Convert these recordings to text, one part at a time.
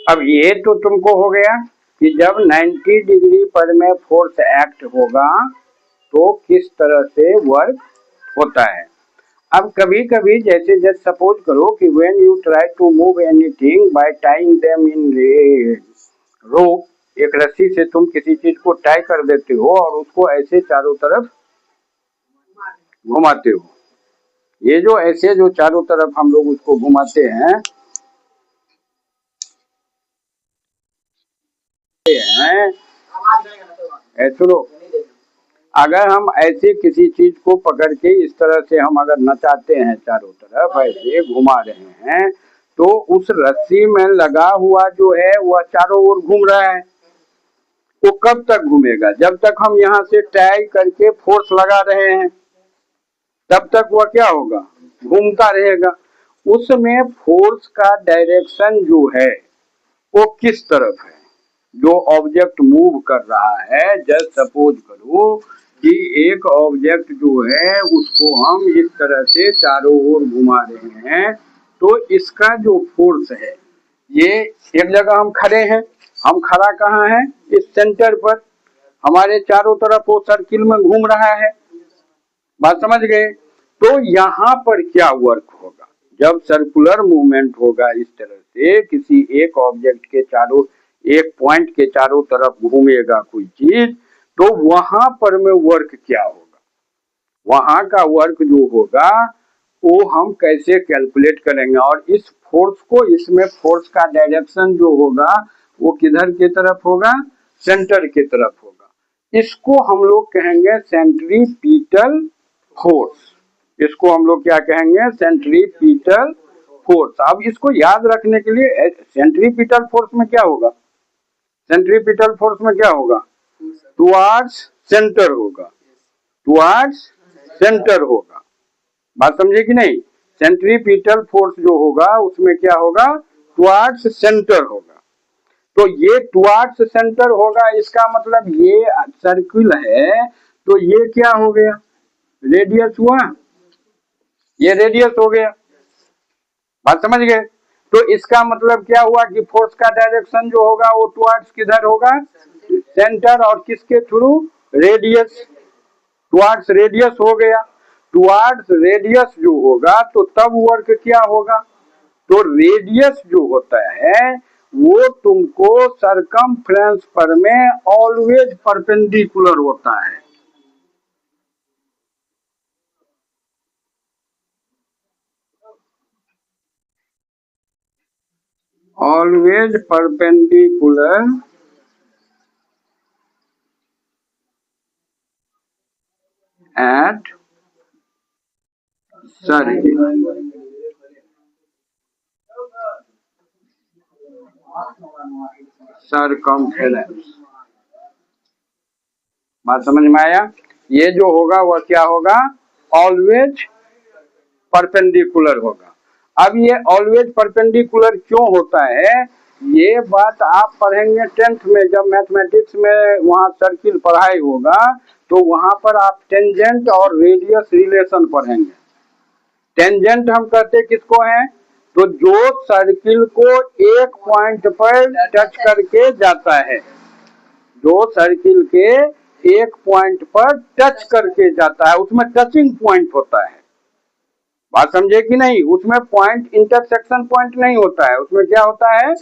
अब ये तो तुमको हो गया कि जब 90 डिग्री पर में फोर्स एक्ट होगा तो किस तरह से वर्क होता है। अब कभी कभी जैसे जस्ट सपोज करो कि when you try to move anything by tying them in rope, एक रस्सी से तुम किसी चीज को टाई कर देते हो और उसको ऐसे चारों तरफ घुमाते हो। ये जो ऐसे जो चारों तरफ हम लोग उसको घुमाते हैं सुनो, अगर हम ऐसे किसी चीज को पकड़ के इस तरह से हम अगर नचाते हैं चारों तरफ ऐसे घुमा रहे हैं तो उस रस्सी में लगा हुआ जो है वह चारों ओर घूम रहा है। वो कब तक घूमेगा? जब तक हम यहाँ से टाई करके फोर्स लगा रहे हैं तब तक वह क्या होगा? घूमता रहेगा। उसमें फोर्स का डायरेक्शन जो है वो किस तरफ है? जो ऑब्जेक्ट मूव कर रहा है, जस्ट सपोज करो कि एक ऑब्जेक्ट जो है उसको हम इस तरह से चारों ओर घुमा रहे हैं तो इसका जो फोर्स है, ये एक जगह हम खड़े हैं, हम खड़ा कहाँ है? इस सेंटर पर, हमारे चारों तरफ वो सर्किल में घूम रहा है। बात समझ गए? तो यहाँ पर क्या वर्क होगा? जब सर्कुलर मूवमेंट होगा इस तरह से किसी एक ऑब्जेक्ट के चारों, एक पॉइंट के चारों तरफ घूमेगा कोई चीज, तो वहां पर में वर्क क्या होगा? वहां का वर्क जो होगा वो हम कैसे कैलकुलेट करेंगे? और इस फोर्स को, इसमें फोर्स का डायरेक्शन जो होगा वो किधर की तरफ होगा? सेंटर की तरफ होगा। इसको हम लोग कहेंगे सेंट्रीपिटल फोर्स। इसको हम लोग क्या कहेंगे? Centripetal force. अब इसको याद रखने के लिए सेंट्रीपिटल फोर्स में क्या होगा? सेंट्रीपिटल फोर्स में क्या होगा? टुवार्ड्स सेंटर होगा, टुवार्ड्स सेंटर होगा। बात समझे कि नहीं? सेंट्रीपिटल फोर्स जो होगा उसमें क्या होगा? टुवार्ड्स सेंटर होगा। तो ये टुवार्ड्स सेंटर होगा, इसका मतलब ये सर्किल है तो ये क्या हो गया? रेडियस हुआ, ये रेडियस हो गया। बात समझ गए? तो इसका मतलब क्या हुआ कि फोर्स का डायरेक्शन जो होगा वो टुवार्ड्स किधर होगा? सेंटर। और किसके थ्रू? रेडियस। टुवार्ड्स रेडियस हो गया। टुवार्ड्स रेडियस जो होगा तो तब वर्क क्या होगा? तो रेडियस जो होता है वो तुमको सरकमफ्रेंस पर में ऑलवेज परपेंडिकुलर होता है। Always perpendicular eight circumference. बात समझ में आया? ये जो होगा वह क्या होगा? ऑलवेज परपेंडिकुलर होगा। अब ये ऑलवेज परपेंडिकुलर क्यों होता है? ये बात आप पढ़ेंगे 10th में, जब मैथमेटिक्स में वहाँ सर्किल पढ़ाई होगा तो वहां पर आप टेंजेंट और रेडियस रिलेशन पढ़ेंगे। टेंजेंट हम कहते किसको हैं? तो जो सर्किल को एक पॉइंट पर टच करके जाता है, जो सर्किल के एक पॉइंट पर टच करके जाता है, उसमें टचिंग पॉइंट होता है। बात समझे कि नहीं? उसमें पॉइंट इंटरसेक्शन पॉइंट नहीं होता है, उसमें क्या होता है?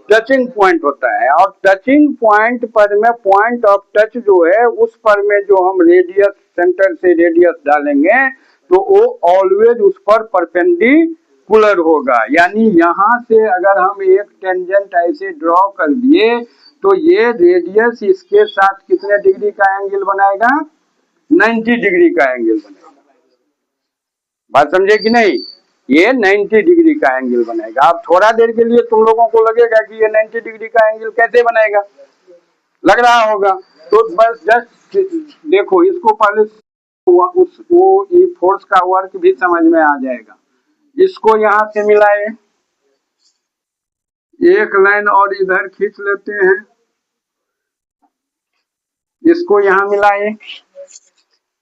टचिंग पॉइंट होता है। और टचिंग पॉइंट पर में पॉइंट ऑफ टच जो है उस पर में जो हम रेडियस, सेंटर से रेडियस डालेंगे तो वो ऑलवेज उस पर परपेंडिकुलर होगा। यानी यहाँ से अगर हम एक टेंजेंट ऐसे ड्रॉ कर दिए तो ये रेडियस इसके साथ कितने डिग्री का एंगल बनाएगा? 90 डिग्री का एंगल बनेगा। बात समझे कि नहीं? ये 90 डिग्री का एंगल बनेगा। अब थोड़ा देर के लिए तुम लोगों को लगेगा कि ये 90 डिग्री का एंगल कैसे बनेगा, लग रहा होगा। तो बस जस्ट देखो इसको, पहले वो ये फोर्स का वर्क भी समझ में आ जाएगा। इसको यहाँ से मिलाए, एक लाइन और इधर खींच लेते हैं, इसको यहाँ मिलाए।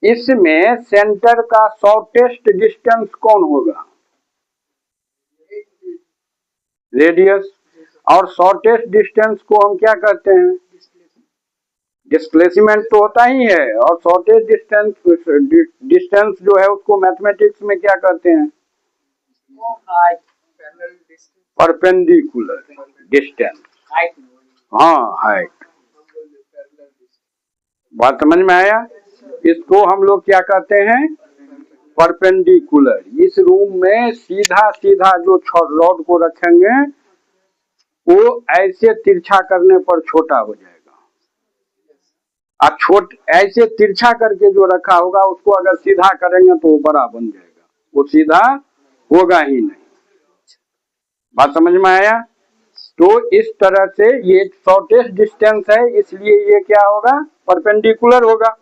इसमें सेंटर का शॉर्टेस्ट डिस्टेंस कौन होगा? रेडियस। और शॉर्टेस्ट डिस्टेंस को हम क्या कहते हैं? डिस्प्लेसमेंट तो होता ही है, और शॉर्टेस्ट डिस्टेंस जो है उसको मैथमेटिक्स में क्या कहते हैं? Perpendicular distance. हाँ, हाइट। बात समझ में आया? इसको हम लोग क्या कहते हैं? परपेंडिकुलर। इस रूम में सीधा सीधा जो रॉड को रखेंगे वो ऐसे तिरछा करने पर छोटा हो जाएगा, और ऐसे तिरछा करके जो रखा होगा उसको अगर सीधा करेंगे तो वो बड़ा बन जाएगा, वो सीधा होगा ही नहीं। बात समझ में आया? तो इस तरह से ये शॉर्टेस्ट डिस्टेंस है, इसलिए ये क्या होगा? परपेंडिकुलर होगा।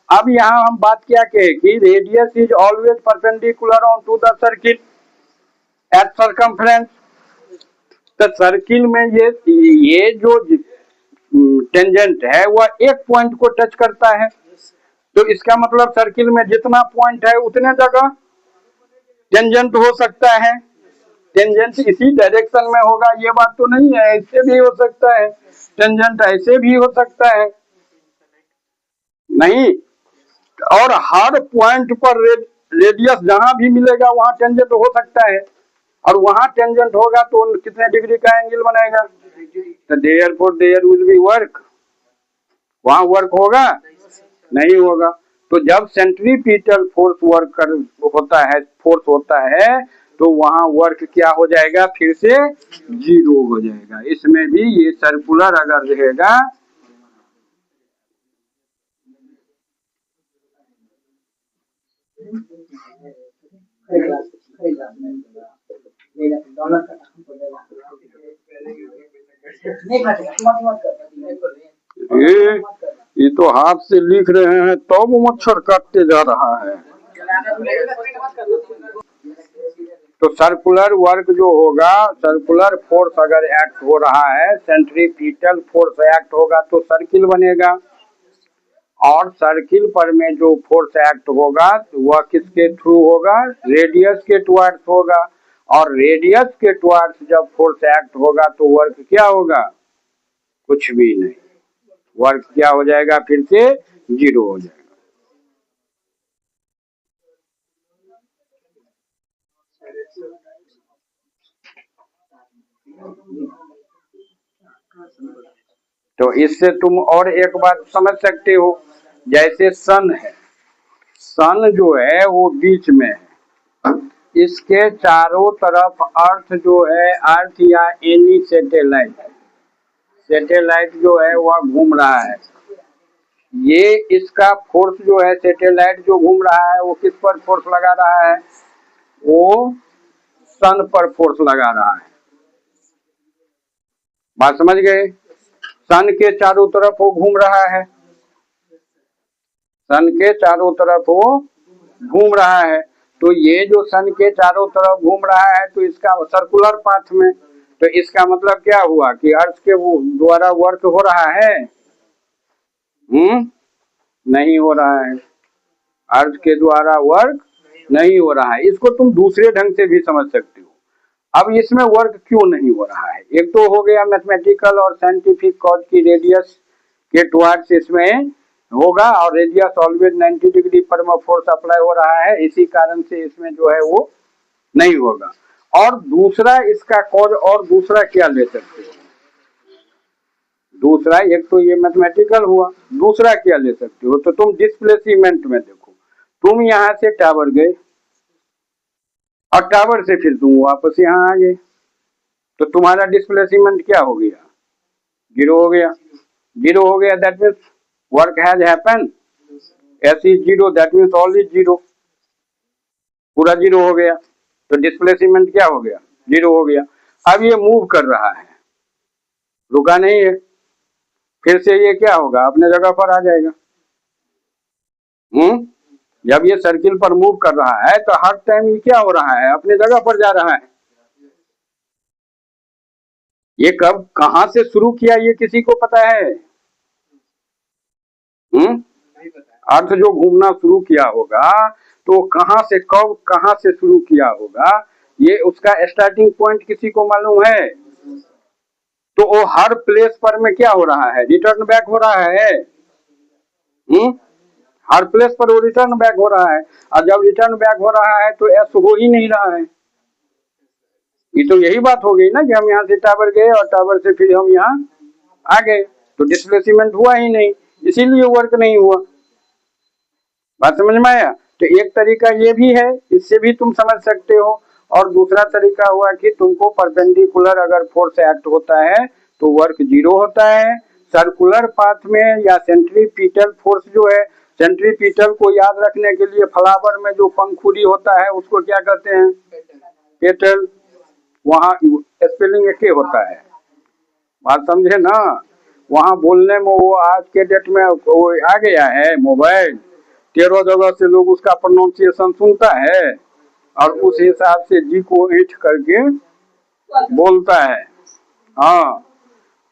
अब यहाँ हम बात क्या कहे कि radius is always perpendicular on to the circle at circumference. तो सर्किल में ये जो टेंजेंट है वह एक पॉइंट को टच करता है, तो इसका मतलब सर्किल में जितना पॉइंट है उतने जगह टेंजेंट हो सकता है। टेंजेंट इसी डायरेक्शन में होगा ये बात तो नहीं है, ऐसे भी हो सकता है, टेंजेंट ऐसे भी हो सकता है नहीं। और हर पॉइंट पर रेडियस जहां भी मिलेगा वहां टेंजेंट हो सकता है, और वहां टेंजेंट होगा तो कितने डिग्री का एंगल बनेगा? तो therefore there will be work. वहां वर्क होगा? नहीं होगा। तो जब सेंट्रीपिटल फोर्स होता है तो वहां वर्क क्या हो जाएगा? फिर से जीरो हो जाएगा। इसमें भी ये सर्कुलर अगर रहेगा ये तो हाथ से लिख रहे हैं तो मच्छर काटते जा रहा है। तो सर्कुलर वर्क जो होगा, सर्कुलर फोर्स अगर एक्ट हो रहा है, सेंट्रीपिटल फोर्स एक्ट होगा तो सर्किल बनेगा, और सर्किल पर में जो फोर्स एक्ट होगा वह किसके थ्रू होगा? रेडियस के टुवर्ड्स होगा, और रेडियस के टुवर्ड्स जब फोर्स एक्ट होगा तो वर्क क्या होगा? कुछ भी नहीं। वर्क क्या हो जाएगा? फिर से जीरो हो जाएगा। तो इससे तुम और एक बात समझ सकते हो, जैसे सन है, सन जो है वो बीच में है, इसके चारों तरफ अर्थ जो है, अर्थ या एनी सैटेलाइट जो है वह घूम रहा है। ये इसका फोर्स जो है, सैटेलाइट जो घूम रहा है वो किस पर फोर्स लगा रहा है? वो सन पर फोर्स लगा रहा है। बात समझ गए? सन के चारों तरफ वो घूम रहा है, सन के चारों तरफ वो घूम रहा है। तो ये जो सन के चारों तरफ घूम रहा है तो इसका सर्कुलर पाथ में, तो इसका मतलब क्या हुआ कि अर्थ के द्वारा वर्क हो रहा है? नहीं हो रहा है। अर्थ के द्वारा वर्क नहीं हो रहा है। इसको तुम दूसरे ढंग से भी समझ सकते हो। अब इसमें वर्क क्यों नहीं हो रहा है? एक तो हो गया मैथमेटिकल और साइंटिफिक कॉज की रेडियस के टुवर्ड्स इसमें होगा, और रेडियस ऑलवेज 90 डिग्री पर में फोर्स अप्लाई हो रहा है, इसी कारण से इसमें जो है वो नहीं होगा। और दूसरा इसका कॉज, और दूसरा क्या ले सकते हो? दूसरा, एक तो ये मैथमेटिकल हुआ, दूसरा क्या ले सकते हो? तो तुम डिस्प्लेसमेंट में देखो, तुम यहाँ से टावर गए और टावर से फिर तुम वापस यहाँ आ गए, तो तुम्हारा डिस्प्लेसमेंट क्या हो गया? जीरो हो गया। जीरो हो गया, that means work has happen. S is zero, that means all is zero, पूरा जीरो हो गया। तो डिस्प्लेसमेंट क्या हो गया? जीरो हो गया। अब ये मूव कर रहा है, रुका नहीं है, फिर से ये क्या होगा? अपने जगह पर आ जाएगा। जब ये सर्किल पर मूव कर रहा है तो हर टाइम ये क्या हो रहा है? अपने जगह पर जा रहा है। ये कब कहां से शुरू किया ये किसी को पता है? अर्थ जो घूमना शुरू किया होगा तो कहां से, कब, कहां से शुरू किया होगा, ये उसका स्टार्टिंग पॉइंट किसी को मालूम है? तो वो हर प्लेस पर में क्या हो रहा है, रिटर्न बैक हो रहा है। हर प्लेस पर वो रिटर्न बैक हो रहा है, और जब रिटर्न बैक हो रहा है तो एस हो ही नहीं रहा है। ये तो यही बात हो गई ना कि हम यहाँ से टावर गए और टावर से फिर हम यहाँ आ गए, तो डिस्प्लेसमेंट हुआ ही नहीं, इसीलिए वर्क नहीं हुआ। बात समझ में आया। तो एक तरीका ये भी है, इससे भी तुम समझ सकते हो। और दूसरा तरीका हुआ कि तुमको परपेंडिकुलर अगर फोर्स एक्ट होता है तो वर्क जीरो होता है। सर्कुलर पाथ में या सेंट्रीपिटल फोर्स जो है, सेंट्रीपिटल को याद रखने के लिए फ्लावर में जो पंखुड़ी होता है उसको क्या कहते हैं, पेटल। वहाँ स्पेलिंग एक होता है, बात समझे ना। वहाँ बोलने में वो आज के डेट में वो आ गया है मोबाइल, 13 जगह से लोग उसका प्रोनाउंसिएशन सुनता है और उस हिसाब से जी को ऐंठ करके बोलता है। हाँ,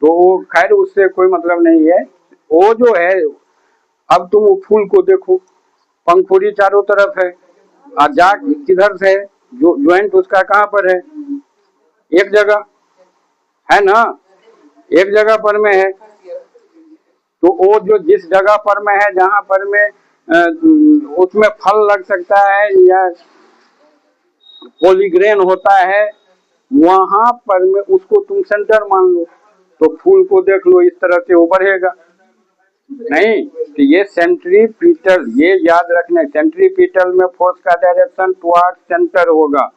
तो वो खैर उससे कोई मतलब नहीं है। वो जो है, अब तुम वो फूल को देखो, पंखुड़ी चारों तरफ है, और जाग किधर से, जो ज्वाइंट उसका कहाँ पर है, एक जगह है ना, एक जगह पर में है। तो वो जो जिस जगह पर में है, जहां पर में उसमें फल लग सकता है या पॉलीग्रेन होता है, वहां पर में उसको तुम सेंटर मान लो, तो फूल को देख लो, इस तरह से वो बढ़ेगा नहीं। तो ये सेंट्रीपिटल, ये याद रखना, सेंट्रीपिटल में फोर्स का डायरेक्शन टुवर्ड सेंटर होगा।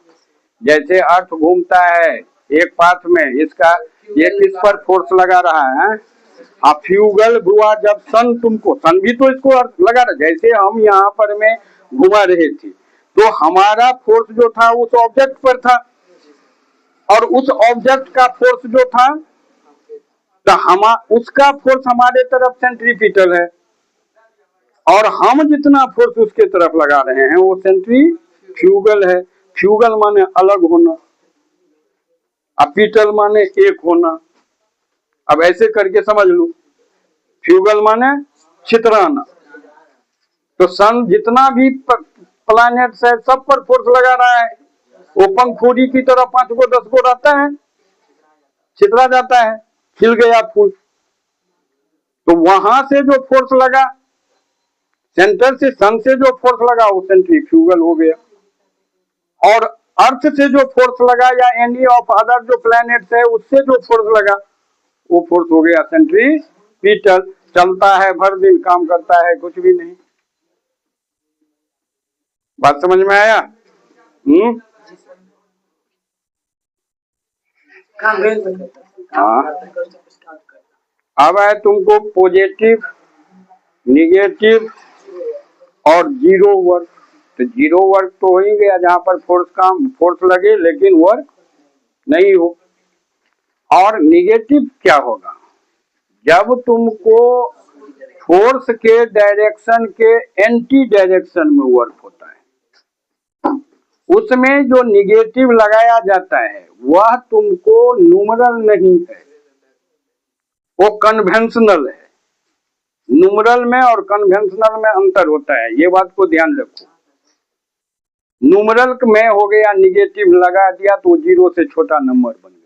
जैसे अर्थ घूमता है एक पाथ में, इसका ये किस पर फोर्स लगा रहा है, फ्यूगल हुआ जब सन, तुमको सन भी तो इसको अर्थ लगा रहा। जैसे हम यहाँ पर में घुमा रहे थे तो हमारा फोर्स जो था उस ऑब्जेक्ट पर था, और उस ऑब्जेक्ट का फोर्स जो था, तो हम उसका फोर्स हमारे तरफ सेंट्रीपिटल है, और हम जितना फोर्स उसके तरफ लगा रहे हैं वो सेंट्रीफ्यूगल है। फ्यूगल माने अलग होना, पिटल माने एक होना। अब ऐसे करके समझ लो, फ्यूगल माने छितराना। तो सन जितना भी प्लैनेट है सब पर फोर्स लगा रहा है, वो पंखुड़ी की तरह 5 को 10 को रहता है, छितरा जाता है, खिल गया फूल। तो वहां से जो फोर्स लगा, सेंटर से सन से जो फोर्स लगा वो सेंट्रीफ्यूगल हो गया, और अर्थ से जो फोर्स लगा या एनी ऑफ अदर जो प्लैनेट्स है उससे जो फोर्स लगा वो फोर्स हो गया सेंट्रीपिटल। चलता है भर दिन, काम करता है कुछ भी नहीं। बात समझ में आया? हाँ, अब है तुमको पॉजिटिव, निगेटिव और जीरो वर्क। तो जीरो वर्क तो हो ही गया जहां पर फोर्स लगे लेकिन वर्क नहीं हो। और निगेटिव क्या होगा, जब तुमको फोर्स के डायरेक्शन के एंटी डायरेक्शन में वर्क होता है, उसमें जो निगेटिव लगाया जाता है वह तुमको न्यूमरल नहीं है, वो कन्वेंशनल है। न्यूमरल में और कन्वेंशनल में अंतर होता है, ये बात को ध्यान रखो। न्यूमरल में हो गया निगेटिव लगा दिया तो जीरो से छोटा नंबर बन गया,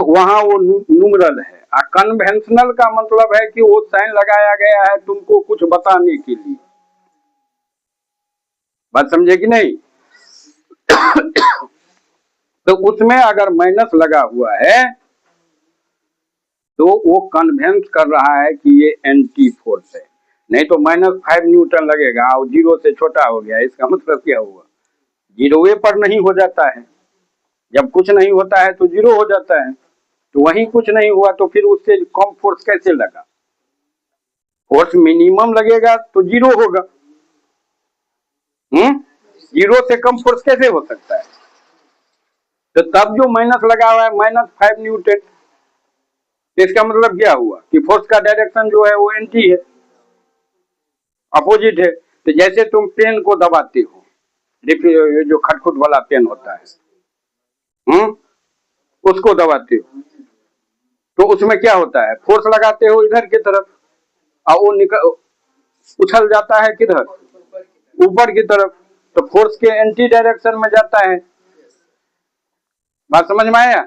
वहां वो न्यूमरल है। कन्वेंशनल का मतलब है कि वो साइन लगाया गया है तुमको कुछ बताने के लिए। बात समझे कि नहीं? तो उसमें अगर माइनस लगा हुआ है तो वो कन्वेंस कर रहा है कि ये एंटी फोर्स है। नहीं तो -5 न्यूटन लगेगा और जीरो से छोटा हो गया, इसका मतलब क्या हुआ, जीरोवे पर नहीं हो जाता है। जब कुछ नहीं होता है तो जीरो हो जाता है, तो वही कुछ नहीं हुआ तो फिर उससे कम फोर्स कैसे लगा? फोर्स मिनिमम लगेगा तो जीरो होगा। जीरो से कम फोर्स कैसे हो सकता है? तो तब जो माइनस लगा हुआ है -5 न्यूटन, इसका मतलब क्या हुआ कि फोर्स का डायरेक्शन जो है वो एंटी है, अपोजिट है। तो जैसे तुम पेन को दबाते हो, जो खटखुट वाला पेन होता है, उसको दबाते हो तो उसमें क्या होता है, फोर्स लगाते हो इधर की तरफ और वो उछल जाता है किधर, ऊपर की तरफ, तो फोर्स के एंटी डायरेक्शन में जाता है। बात समझ में आया?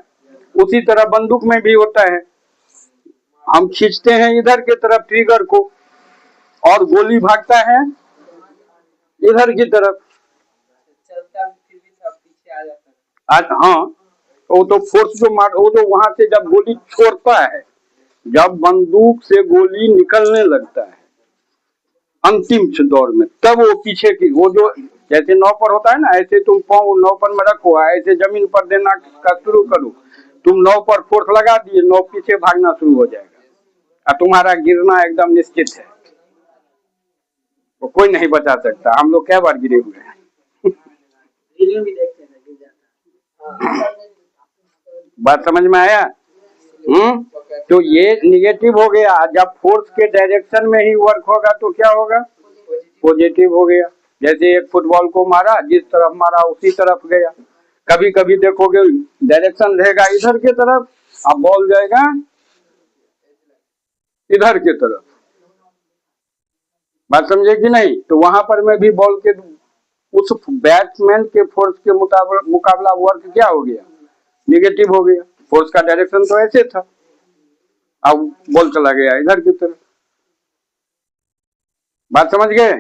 उसी तरह बंदूक में भी होता है, हम खींचते हैं इधर की तरफ ट्रिगर को और गोली भागता है इधर की तरफ। आज हाँ, वो तो फोर्स जो मार, वो तो वहां से जब गोली छोड़ता है, जब बंदूक से गोली निकलने लगता है अंतिम दौर में, तब वो पीछे की, वो जो जैसे नाव पर होता है ना, ऐसे तुम पाँव नाव पर में रखो, ऐसे जमीन पर देना का शुरू करो, तुम नाव पर फोर्स लगा दिए, नाव पीछे भागना शुरू हो जाएगा और तुम्हारा गिरना एकदम निश्चित है, वो कोई नहीं बचा सकता। हम लोग क्या बार गिरे हुए हैं। बात समझ में आया? तो ये निगेटिव हो गया। जब फोर्स के डायरेक्शन में ही वर्क होगा तो क्या होगा? पॉजिटिव हो गया। जैसे एक फुटबॉल को मारा, जिस तरफ मारा उसी तरफ गया। कभी कभी देखोगे डायरेक्शन रहेगा इधर की तरफ, अब बॉल जाएगा इधर की तरफ। बात समझे कि नहीं? तो वहां पर में भी बॉल के उस बैट्समैन के फोर्स के मुकाबला वर्क क्या हो गया? निगेटिव हो गया। फोर्स का डायरेक्शन तो ऐसे था, अब बॉल चला गया इधर की तरफ। बात समझ गए?